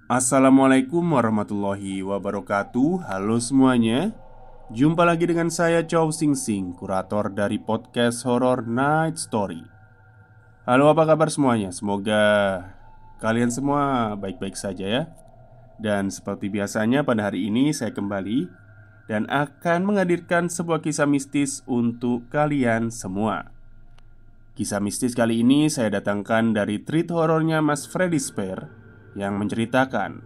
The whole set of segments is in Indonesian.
Assalamualaikum warahmatullahi wabarakatuh. Halo semuanya. Jumpa lagi dengan saya Chow Sing Sing, kurator dari podcast Horror Night Story. Halo, apa kabar semuanya? Semoga kalian semua baik-baik saja ya. Dan seperti biasanya pada hari ini saya kembali dan akan menghadirkan sebuah kisah mistis untuk kalian semua. Kisah mistis kali ini saya datangkan dari treat horornya Mas Freddy Spare, yang menceritakan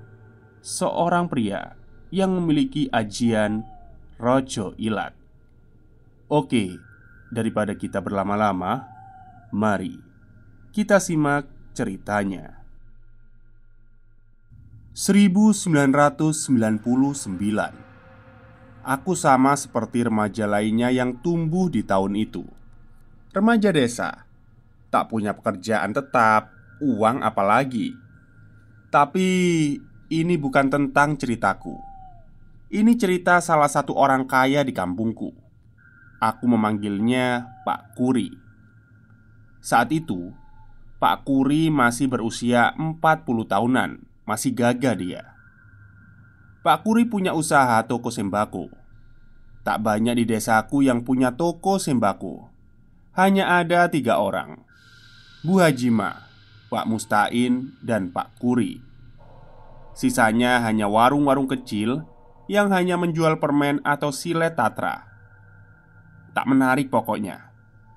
seorang pria yang memiliki ajian Rojo Ilat. Oke, daripada kita berlama-lama, mari kita simak ceritanya. 1999. Aku sama seperti remaja lainnya yang tumbuh di tahun itu. Remaja desa, tak punya pekerjaan tetap, uang apalagi. Tapi ini bukan tentang ceritaku. Ini cerita salah satu orang kaya di kampungku. Aku memanggilnya Pak Kuri. Saat itu, Pak Kuri masih berusia 40 tahunan. Masih gagah dia. Pak Kuri punya usaha toko sembako. Tak banyak di desaku yang punya toko sembako. Hanya ada 3 orang: Bu Hajima, Pak Mustain, dan Pak Kuri. Sisanya hanya warung-warung kecil yang hanya menjual permen atau silet tatra. Tak menarik pokoknya,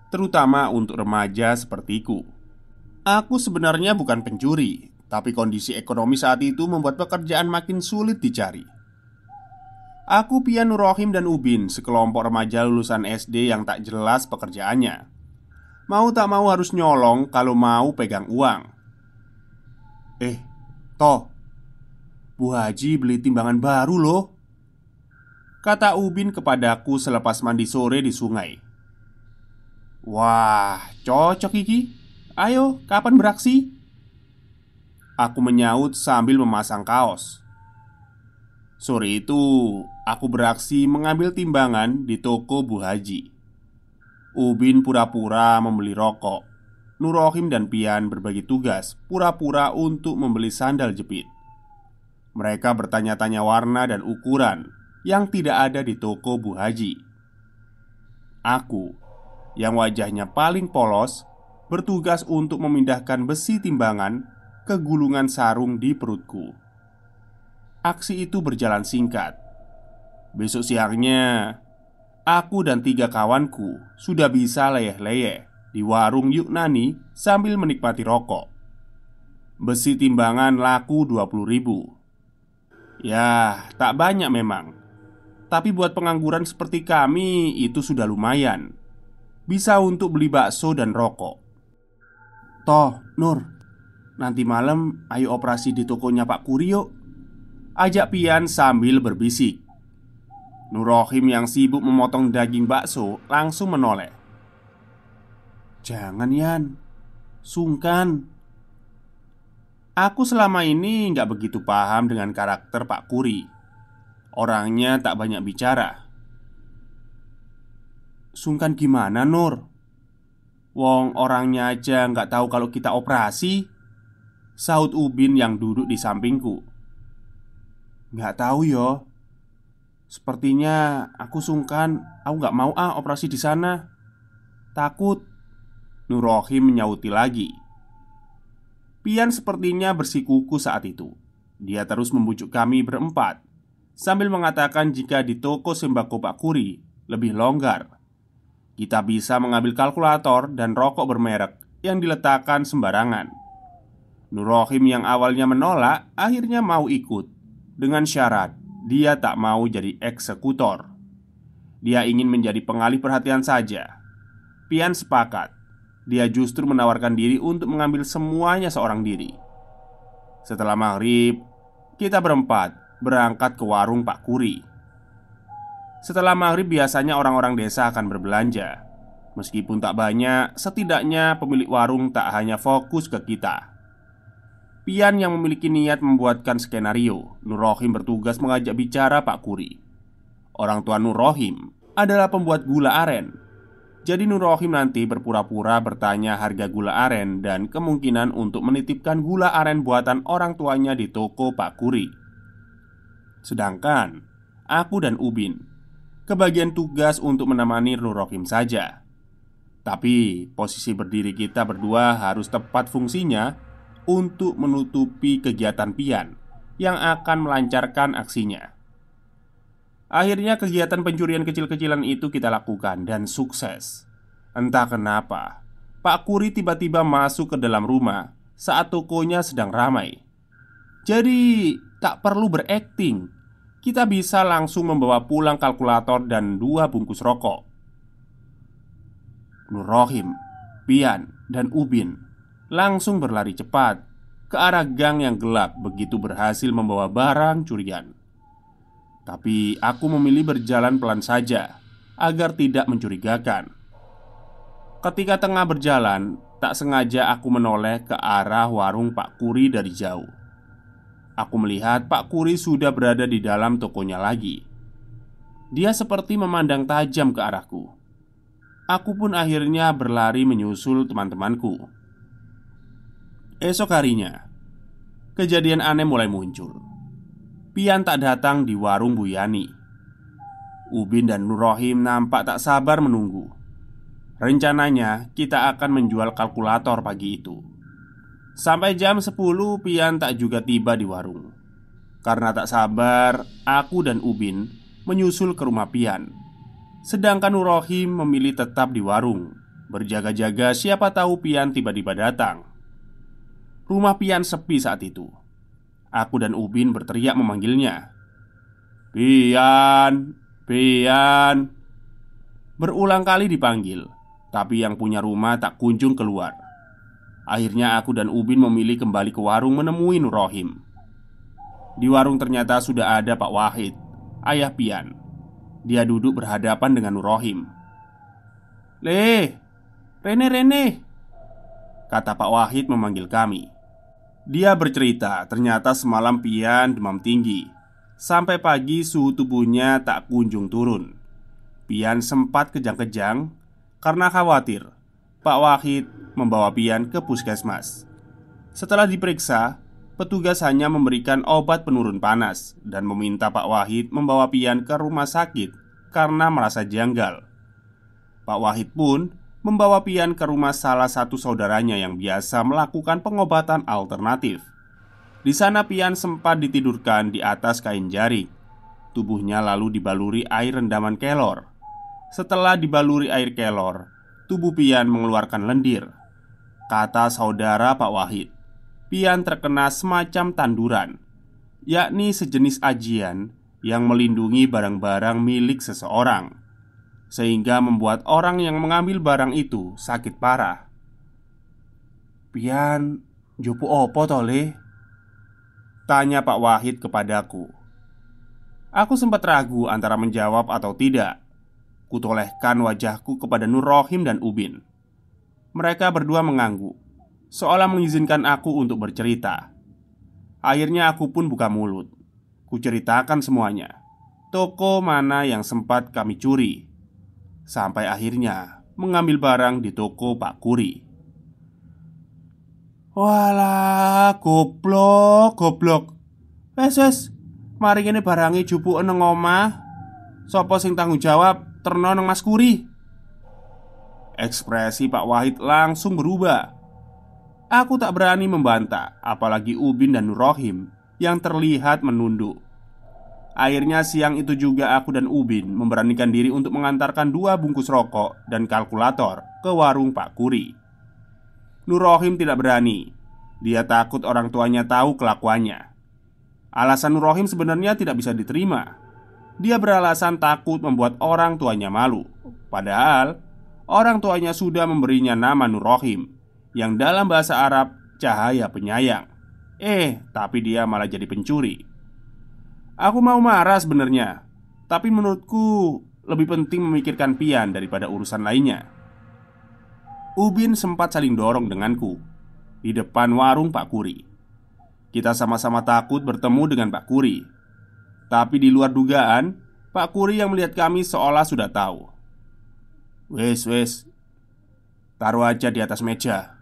terutama untuk remaja sepertiku. Aku sebenarnya bukan pencuri, tapi kondisi ekonomi saat itu membuat pekerjaan makin sulit dicari. Aku, Pian, Nurrohim, dan Ubin, sekelompok remaja lulusan SD yang tak jelas pekerjaannya. Mau tak mau harus nyolong kalau mau pegang uang. Toh, Bu Haji beli timbangan baru loh, kata Ubin kepadaku selepas mandi sore di sungai. Wah, cocok iki. Ayo, kapan beraksi? Aku menyaut sambil memasang kaos. Sore itu, aku beraksi mengambil timbangan di toko Bu Haji. Ubin pura-pura membeli rokok. Nurrohim dan Pian berbagi tugas pura-pura untuk membeli sandal jepit. Mereka bertanya-tanya warna dan ukuran yang tidak ada di toko Bu Haji. Aku, yang wajahnya paling polos, bertugas untuk memindahkan besi timbangan ke gulungan sarung di perutku. Aksi itu berjalan singkat. Besok siangnya, aku dan 3 kawanku sudah bisa leyeh-leyeh di warung Yuknani sambil menikmati rokok. Besi timbangan laku 20.000. Ya, tak banyak memang. Tapi buat pengangguran seperti kami itu sudah lumayan. Bisa untuk beli bakso dan rokok. Toh, Nur, nanti malam ayo operasi di tokonya Pak Kuri yuk, ajak Pian sambil berbisik. Nurrohim yang sibuk memotong daging bakso langsung menoleh. Jangan, Yan, sungkan. Aku selama ini nggak begitu paham dengan karakter Pak Kuri. Orangnya tak banyak bicara. Sungkan gimana, Nur? Wong orangnya aja nggak tahu kalau kita operasi, sahut Ubin yang duduk di sampingku. Nggak tahu yo. Sepertinya aku sungkan. Aku nggak mau operasi di sana. Takut. Nurrohim menyauti lagi. Pian sepertinya bersikuku saat itu. Dia terus membujuk kami berempat sambil mengatakan jika di toko sembako Pak Kuri lebih longgar. Kita bisa mengambil kalkulator dan rokok bermerek yang diletakkan sembarangan. Nurrohim yang awalnya menolak akhirnya mau ikut dengan syarat dia tak mau jadi eksekutor. Dia ingin menjadi pengalih perhatian saja. Pian sepakat. Dia justru menawarkan diri untuk mengambil semuanya seorang diri. Setelah maghrib, kita berempat berangkat ke warung Pak Kuri. Setelah maghrib biasanya orang-orang desa akan berbelanja. Meskipun tak banyak, setidaknya pemilik warung tak hanya fokus ke kita. Pian yang memiliki niat membuatkan skenario, Nurrohim bertugas mengajak bicara Pak Kuri. Orang tua Nurrohim adalah pembuat gula aren. Jadi Nur Rohim nanti berpura-pura bertanya harga gula aren dan kemungkinan untuk menitipkan gula aren buatan orang tuanya di toko Pak Kuri. Sedangkan aku dan Ubin kebagian tugas untuk menemani Nur Rohim saja. Tapi posisi berdiri kita berdua harus tepat fungsinya untuk menutupi kegiatan Pian yang akan melancarkan aksinya. Akhirnya kegiatan pencurian kecil-kecilan itu kita lakukan dan sukses. Entah kenapa Pak Kuri tiba-tiba masuk ke dalam rumah saat tokonya sedang ramai. Jadi tak perlu berakting, kita bisa langsung membawa pulang kalkulator dan 2 bungkus rokok. Nur Rohim, Pian, dan Ubin langsung berlari cepat ke arah gang yang gelap begitu berhasil membawa barang curian. Tapi aku memilih berjalan pelan saja agar tidak mencurigakan. Ketika tengah berjalan, tak sengaja aku menoleh ke arah warung Pak Kuri dari jauh. Aku melihat Pak Kuri sudah berada di dalam tokonya lagi. Dia seperti memandang tajam ke arahku. Aku pun akhirnya berlari menyusul teman-temanku. Esok harinya, kejadian aneh mulai muncul. Pian tak datang di warung Bu Yani. Ubin dan Nur Rohim nampak tak sabar menunggu. Rencananya kita akan menjual kalkulator pagi itu. Sampai jam 10 Pian tak juga tiba di warung. Karena tak sabar, aku dan Ubin menyusul ke rumah Pian. Sedangkan Nur Rohim memilih tetap di warung, berjaga-jaga siapa tahu Pian tiba-tiba datang. Rumah Pian sepi saat itu. Aku dan Ubin berteriak memanggilnya. "Pian, Pian." Berulang kali dipanggil, tapi yang punya rumah tak kunjung keluar. Akhirnya aku dan Ubin memilih kembali ke warung menemui Nur Rohim. Di warung ternyata sudah ada Pak Wahid, ayah Pian. Dia duduk berhadapan dengan Nur Rohim. Rene," kata Pak Wahid memanggil kami. Dia bercerita ternyata semalam Pian demam tinggi. Sampai pagi suhu tubuhnya tak kunjung turun. Pian sempat kejang-kejang karena khawatir. Pak Wahid membawa Pian ke puskesmas. Setelah diperiksa, petugas hanya memberikan obat penurun panas dan meminta Pak Wahid membawa Pian ke rumah sakit karena merasa janggal. Pak Wahid pun membawa Pian ke rumah salah satu saudaranya yang biasa melakukan pengobatan alternatif. Di sana Pian sempat ditidurkan di atas kain jarik. Tubuhnya lalu dibaluri air rendaman kelor. Setelah dibaluri air kelor, tubuh Pian mengeluarkan lendir. Kata saudara Pak Wahid, Pian terkena semacam tanduran, yakni sejenis ajian yang melindungi barang-barang milik seseorang, sehingga membuat orang yang mengambil barang itu sakit parah. "Pian, jopo opo tole?" tanya Pak Wahid kepadaku. Aku sempat ragu antara menjawab atau tidak. Kutolehkan wajahku kepada Nur Rohim dan Ubin. Mereka berdua mengangguk, seolah mengizinkan aku untuk bercerita. Akhirnya aku pun buka mulut. Kuceritakan semuanya. Toko mana yang sempat kami curi, sampai akhirnya mengambil barang di toko Pak Kuri. "Walah, goblok. Wes, mari kene barange jupuken nang omah. Sopo sing tanggung jawab terno nang Mas Kuri?" Ekspresi Pak Wahid langsung berubah. Aku tak berani membantah, apalagi Ubin dan Nur Rohim yang terlihat menunduk. Akhirnya siang itu juga aku dan Ubin memberanikan diri untuk mengantarkan 2 bungkus rokok dan kalkulator ke warung Pak Kuri. Nur Rohim tidak berani. Dia takut orang tuanya tahu kelakuannya. Alasan Nur Rohim sebenarnya tidak bisa diterima. Dia beralasan takut membuat orang tuanya malu. Padahal orang tuanya sudah memberinya nama Nur Rohim, yang dalam bahasa Arab cahaya penyayang. Tapi dia malah jadi pencuri. Aku mau marah sebenarnya, tapi menurutku lebih penting memikirkan Pian daripada urusan lainnya. Ubin sempat saling dorong denganku di depan warung Pak Kuri. Kita sama-sama takut bertemu dengan Pak Kuri. Tapi di luar dugaan, Pak Kuri yang melihat kami seolah sudah tahu. "Wes, wes, taruh aja di atas meja,"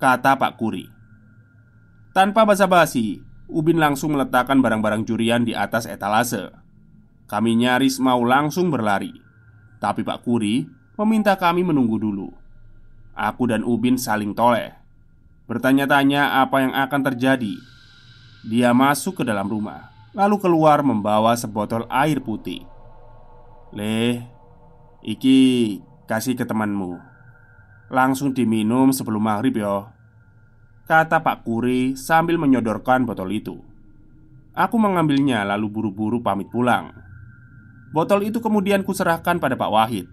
kata Pak Kuri. Tanpa basa-basi, Ubin langsung meletakkan barang-barang curian di atas etalase. Kami nyaris mau langsung berlari, tapi Pak Kuri meminta kami menunggu dulu. Aku dan Ubin saling toleh, bertanya-tanya apa yang akan terjadi. Dia masuk ke dalam rumah, lalu keluar membawa sebotol air putih. "Leh, iki kasih ke temanmu. Langsung diminum sebelum maghrib yo," kata Pak Kuri sambil menyodorkan botol itu. Aku mengambilnya lalu buru-buru pamit pulang. Botol itu kemudian kuserahkan pada Pak Wahid.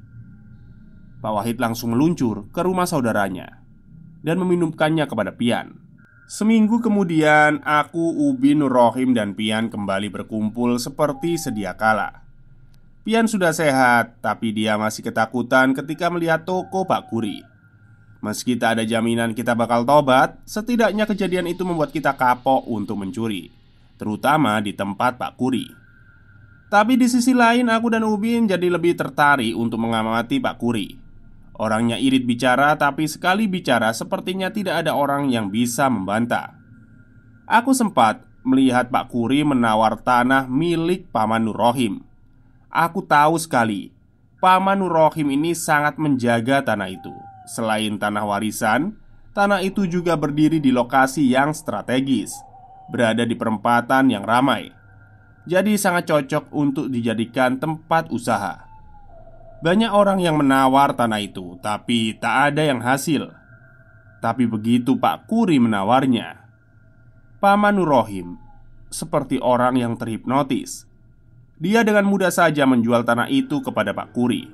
Pak Wahid langsung meluncur ke rumah saudaranya dan meminumkannya kepada Pian. Seminggu kemudian, aku, Ubin, Nur Rohim, dan Pian kembali berkumpul seperti sedia kala. Pian sudah sehat, tapi dia masih ketakutan ketika melihat toko Pak Kuri. Meski tak ada jaminan kita bakal tobat, setidaknya kejadian itu membuat kita kapok untuk mencuri, terutama di tempat Pak Kuri. Tapi di sisi lain, aku dan Ubin jadi lebih tertarik untuk mengamati Pak Kuri. Orangnya irit bicara, tapi sekali bicara sepertinya tidak ada orang yang bisa membantah. Aku sempat melihat Pak Kuri menawar tanah milik Paman Nur Rohim. Aku tahu sekali Paman Nur Rohim ini sangat menjaga tanah itu. Selain tanah warisan, tanah itu juga berdiri di lokasi yang strategis, berada di perempatan yang ramai. Jadi sangat cocok untuk dijadikan tempat usaha. Banyak orang yang menawar tanah itu, tapi tak ada yang hasil. Tapi begitu Pak Kuri menawarnya, Paman Nur Rohim seperti orang yang terhipnotis. Dia dengan mudah saja menjual tanah itu kepada Pak Kuri.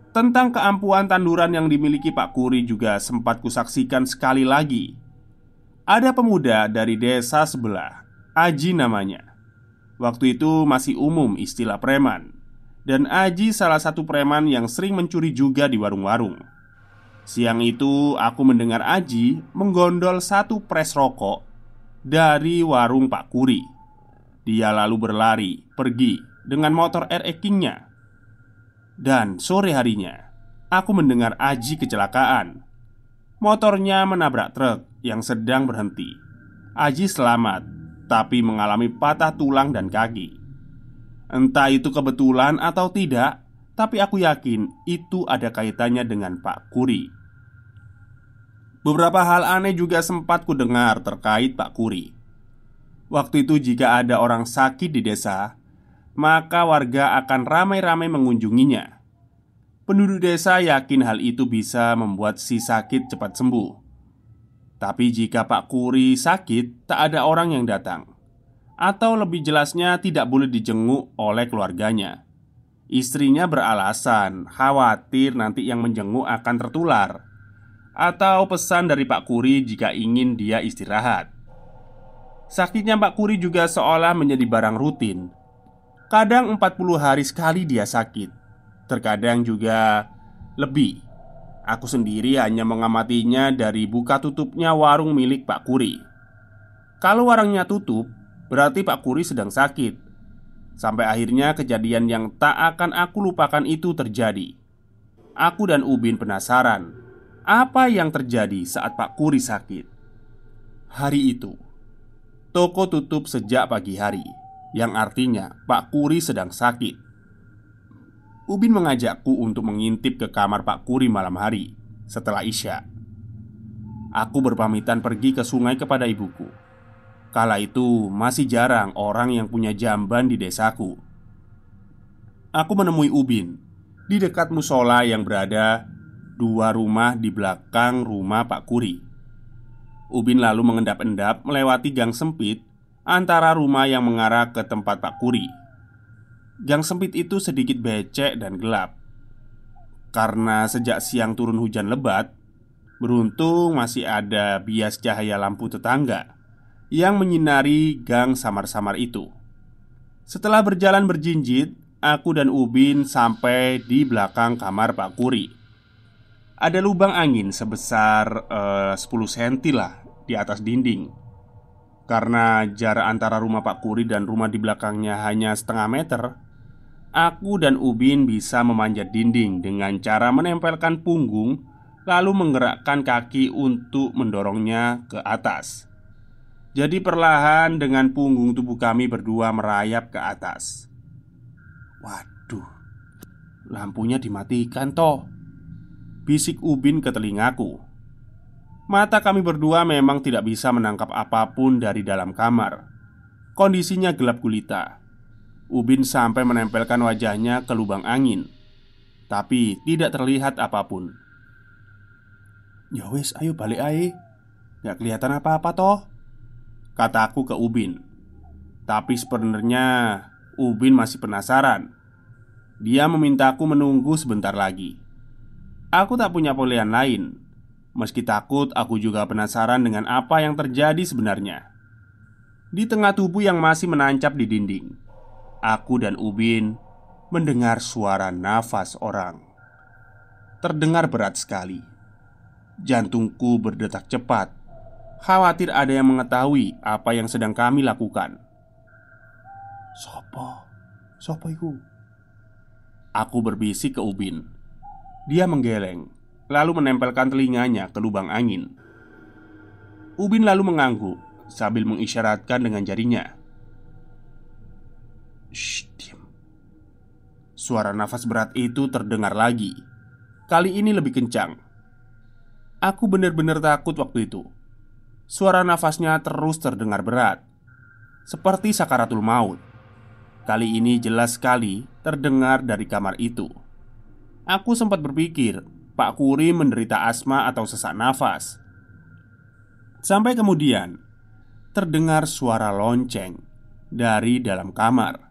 Tentang keampuhan tanduran yang dimiliki Pak Kuri juga sempat kusaksikan sekali lagi. Ada pemuda dari desa sebelah, Aji namanya. Waktu itu masih umum istilah preman. Dan Aji salah satu preman yang sering mencuri juga di warung-warung. Siang itu aku mendengar Aji menggondol satu pres rokok dari warung Pak Kuri. Dia lalu berlari pergi dengan motor RX King-nya. Dan sore harinya, aku mendengar Aji kecelakaan. Motornya menabrak truk yang sedang berhenti. Aji selamat, tapi mengalami patah tulang dan kaki. Entah itu kebetulan atau tidak, tapi aku yakin itu ada kaitannya dengan Pak Kuri. Beberapa hal aneh juga sempat kudengar terkait Pak Kuri. Waktu itu jika ada orang sakit di desa, maka warga akan ramai-ramai mengunjunginya. Penduduk desa yakin hal itu bisa membuat si sakit cepat sembuh. Tapi jika Pak Kuri sakit, tak ada orang yang datang. Atau lebih jelasnya tidak boleh dijenguk oleh keluarganya. Istrinya beralasan khawatir nanti yang menjenguk akan tertular. Atau pesan dari Pak Kuri jika ingin dia istirahat. Sakitnya Pak Kuri juga seolah menjadi barang rutin. Kadang 40 hari sekali dia sakit. Terkadang juga lebih. Aku sendiri hanya mengamatinya dari buka tutupnya warung milik Pak Kuri. Kalau warungnya tutup, berarti Pak Kuri sedang sakit. Sampai akhirnya kejadian yang tak akan aku lupakan itu terjadi. Aku dan Ubin penasaran apa yang terjadi saat Pak Kuri sakit. Hari itu, toko tutup sejak pagi hari, yang artinya Pak Kuri sedang sakit. Ubin mengajakku untuk mengintip ke kamar Pak Kuri malam hari setelah Isya. Aku berpamitan pergi ke sungai kepada ibuku. Kala itu masih jarang orang yang punya jamban di desaku. Aku menemui Ubin di dekat musola yang berada 2 rumah di belakang rumah Pak Kuri. Ubin lalu mengendap-endap melewati gang sempit antara rumah yang mengarah ke tempat Pak Kuri. Gang sempit itu sedikit becek dan gelap. Karena sejak siang turun hujan lebat, beruntung masih ada bias cahaya lampu tetangga yang menyinari gang samar-samar itu. Setelah berjalan berjinjit, aku dan Ubin sampai di belakang kamar Pak Kuri. Ada lubang angin sebesar 10 cm lah di atas dinding. Karena jarak antara rumah Pak Kuri dan rumah di belakangnya hanya setengah meter, Aku dan Ubin bisa memanjat dinding dengan cara menempelkan punggung, lalu menggerakkan kaki untuk mendorongnya ke atas. Jadi perlahan dengan punggung tubuh kami berdua merayap ke atas. Waduh, lampunya dimatikan toh, bisik Ubin ke telingaku. Mata kami berdua memang tidak bisa menangkap apapun dari dalam kamar. Kondisinya gelap gulita. Ubin sampai menempelkan wajahnya ke lubang angin, tapi tidak terlihat apapun. "Ya wes, ayo balik ae. Gak kelihatan apa-apa toh," kataku ke Ubin. Tapi sebenarnya Ubin masih penasaran. Dia memintaku menunggu sebentar lagi. Aku tak punya pilihan lain. Meski takut, aku juga penasaran dengan apa yang terjadi sebenarnya. Di tengah tubuh yang masih menancap di dinding, aku dan Ubin mendengar suara nafas orang. Terdengar berat sekali. Jantungku berdetak cepat, khawatir ada yang mengetahui apa yang sedang kami lakukan. "Sopo? Sopo iku?" Aku berbisik ke Ubin. Dia menggeleng, lalu menempelkan telinganya ke lubang angin. Ubin lalu mengangguk sambil mengisyaratkan dengan jarinya. "Shh, diam." Suara nafas berat itu terdengar lagi. Kali ini lebih kencang. Aku benar-benar takut waktu itu. Suara nafasnya terus terdengar berat, seperti sakaratul maut. Kali ini jelas sekali terdengar dari kamar itu. Aku sempat berpikir Pak Kuri menderita asma atau sesak nafas. Sampai kemudian terdengar suara lonceng dari dalam kamar.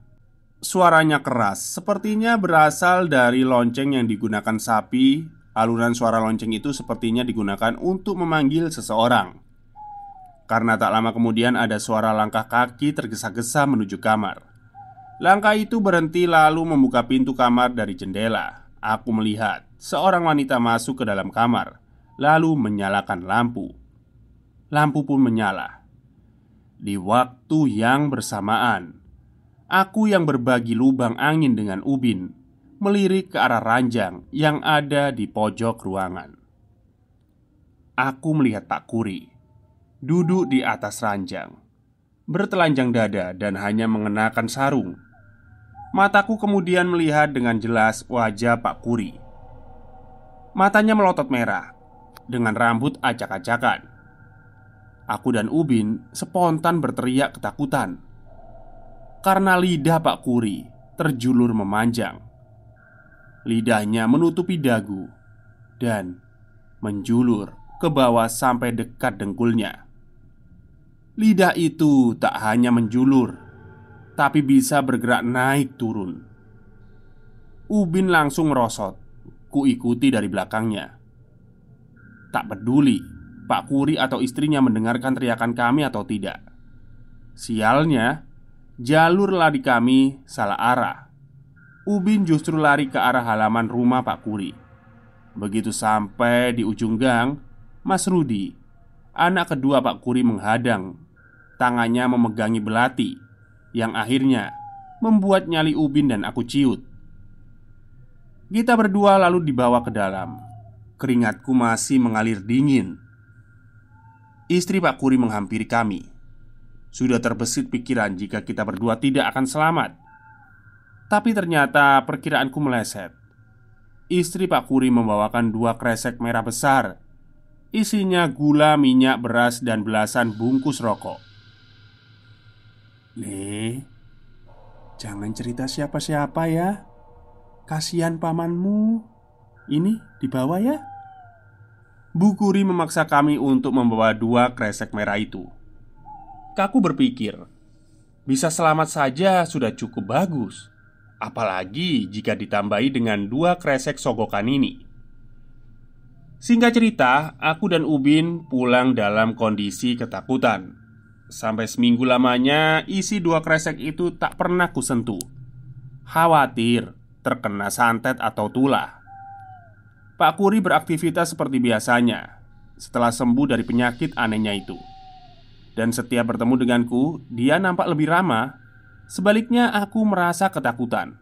Suaranya keras, sepertinya berasal dari lonceng yang digunakan sapi. Alunan suara lonceng itu sepertinya digunakan untuk memanggil seseorang. Karena tak lama kemudian ada suara langkah kaki tergesa-gesa menuju kamar. Langkah itu berhenti lalu membuka pintu kamar dari jendela. Aku melihat seorang wanita masuk ke dalam kamar, lalu menyalakan lampu. Lampu pun menyala. Di waktu yang bersamaan, aku yang berbagi lubang angin dengan Ubin melirik ke arah ranjang yang ada di pojok ruangan. Aku melihat Pak Kuri duduk di atas ranjang, bertelanjang dada dan hanya mengenakan sarung. Mataku kemudian melihat dengan jelas wajah Pak Kuri. Matanya melotot merah, dengan rambut acak-acakan. Aku dan Ubin spontan berteriak ketakutan karena lidah Pak Kuri terjulur memanjang. Lidahnya menutupi dagu dan menjulur ke bawah sampai dekat dengkulnya. Lidah itu tak hanya menjulur, tapi bisa bergerak naik turun. Ubin langsung merosot. Kuikuti dari belakangnya. Tak peduli Pak Kuri atau istrinya mendengarkan teriakan kami atau tidak. Sialnya, jalur lari kami salah arah. Ubin justru lari ke arah halaman rumah Pak Kuri. Begitu sampai di ujung gang, Mas Rudi, anak kedua Pak Kuri, menghadang. Tangannya memegangi belati, yang akhirnya membuat nyali Ubin dan aku ciut. Kita berdua lalu dibawa ke dalam. Keringatku masih mengalir dingin. Istri Pak Kuri menghampiri kami. Sudah terbesit pikiran jika kita berdua tidak akan selamat. Tapi ternyata perkiraanku meleset. Istri Pak Kuri membawakan 2 kresek merah besar. Isinya gula, minyak, beras, dan belasan bungkus rokok. "Le, jangan cerita siapa-siapa ya. Kasihan pamanmu. Ini dibawa ya." Bu Kuri memaksa kami untuk membawa 2 kresek merah itu. Kaku berpikir, bisa selamat saja sudah cukup bagus. Apalagi jika ditambahi dengan 2 kresek sogokan ini. Singkat cerita, aku dan Ubin pulang dalam kondisi ketakutan. Sampai seminggu lamanya isi 2 kresek itu tak pernah kusentuh. Khawatir terkena santet atau tulah. Pak Kuri beraktivitas seperti biasanya setelah sembuh dari penyakit anehnya itu. Dan setiap bertemu denganku, dia nampak lebih ramah. Sebaliknya aku merasa ketakutan.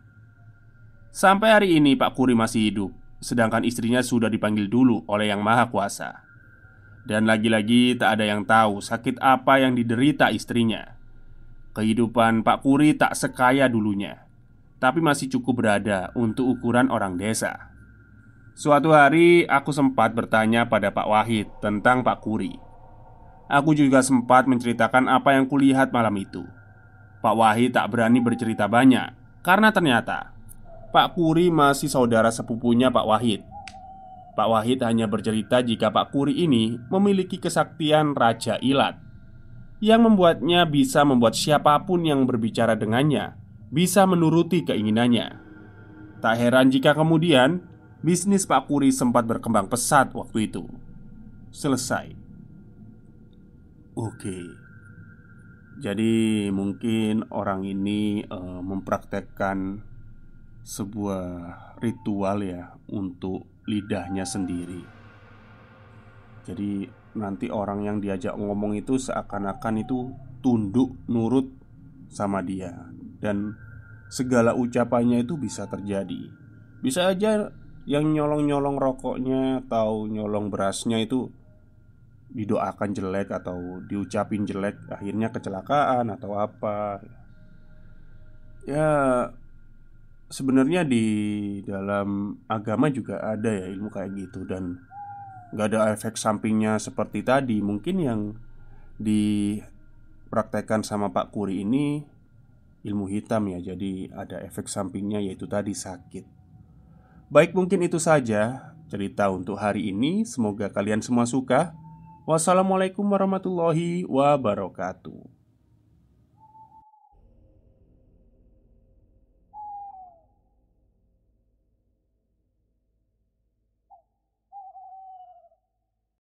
Sampai hari ini Pak Kuri masih hidup, sedangkan istrinya sudah dipanggil dulu oleh Yang Maha Kuasa. Dan lagi-lagi tak ada yang tahu sakit apa yang diderita istrinya. Kehidupan Pak Kuri tak sekaya dulunya, tapi masih cukup berada untuk ukuran orang desa. Suatu hari aku sempat bertanya pada Pak Wahid tentang Pak Kuri. Aku juga sempat menceritakan apa yang kulihat malam itu. Pak Wahid tak berani bercerita banyak karena ternyata Pak Kuri masih saudara sepupunya Pak Wahid. Pak Wahid hanya bercerita jika Pak Kuri ini memiliki kesaktian Raja Ilat yang membuatnya bisa membuat siapapun yang berbicara dengannya bisa menuruti keinginannya. Tak heran jika kemudian bisnis Pak Kuri sempat berkembang pesat waktu itu. Selesai. Oke. Jadi mungkin orang ini mempraktekkan sebuah ritual ya untuk lidahnya sendiri. Jadi nanti orang yang diajak ngomong itu seakan-akan itu tunduk nurut sama dia. Dan segala ucapannya itu bisa terjadi. Bisa aja yang nyolong-nyolong rokoknya atau nyolong berasnya itu didoakan jelek atau diucapin jelek, akhirnya kecelakaan atau apa. Ya, sebenarnya di dalam agama juga ada ya ilmu kayak gitu. Dan gak ada efek sampingnya seperti tadi. Mungkin yang dipraktekkan sama Pak Kuri ini ilmu hitam ya. Jadi ada efek sampingnya, yaitu tadi sakit. Baik, mungkin itu saja cerita untuk hari ini. Semoga kalian semua suka. Wassalamualaikum warahmatullahi wabarakatuh.